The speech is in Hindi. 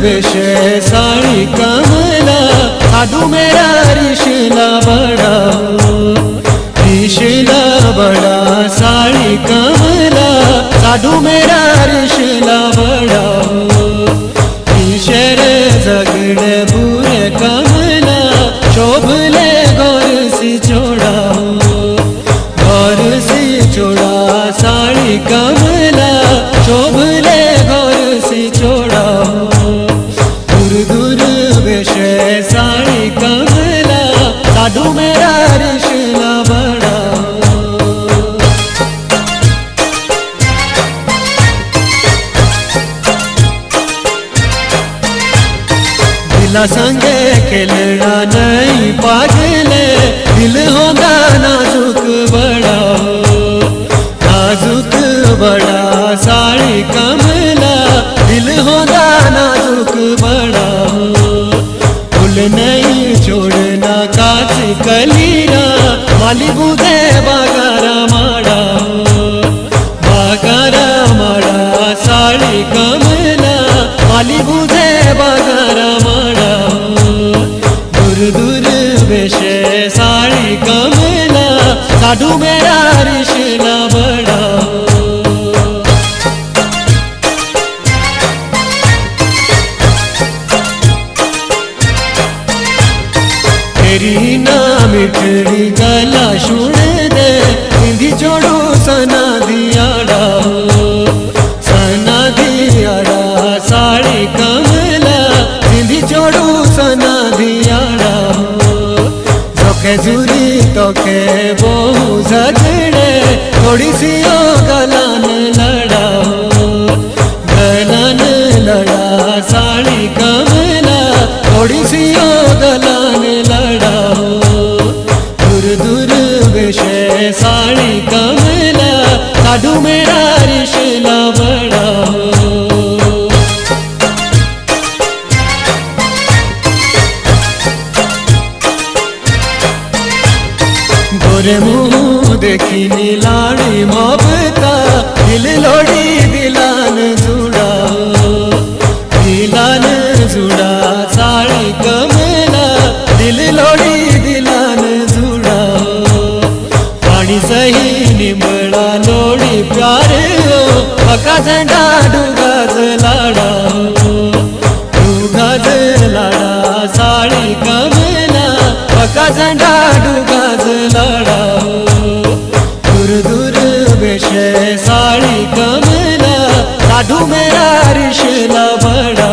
वेशे साड़ी कमला साधु मेरा रिशला बड़ा रिशला बड़ा साड़ी कमला साधु मेरा रिशला बड़ा ईशर जगड़े बुरे कमला शोभले गौर सी चोड़ा गौर सी चोड़ा साड़ी कमला शोभले गौर सी चोड़ा दूर दूर वेशे साड़ी कमला साधु मेरा रिशला बड़ा दिला संगे खेलना नहीं पागले दिल होगा नाजुक बड़ा नाजुक बड़ा साड़ी कमला दिल होगा नाजुक बड़ा फूल नहीं छोड़ना काच कलीरा माली बुधे बागारा माड़ा साड़ी कमला माली बुधे बागारा माड़ा दूर दूर वेशे साड़ी कमला साधु मेरा रिशला बड़ा तेरी ना मिठड़ी गला सुन दे हिंदी जोड़ू सना दियाड़ा साड़ी कमला हिंदी जोड़ू सना दियाड़ा जोखे जुरी तोखे बहु झगड़े थोड़ी सी ओ गलान लड़ा साड़ी कमला थोड़ी सी ओ गलान लड़ा दूर दूर वेशे साड़ी कमला साधु मेरा रिशला बड़ा गोरे मुँह देखी नीलाड़ी मोहब्बता दिल लोड़ी दिलान जुड़ा साड़ी कमला दिल लोड़ी दिलान जुड़ा पानी सही निमड़ा लोड़ी प्यार हो पका झंडा डूगाज लाड़ा साड़ी कमला पका झंडा डूगाज लाड़ा दूर दूर वेशे साड़ी कमला साधु मेरा रिशला बड़ा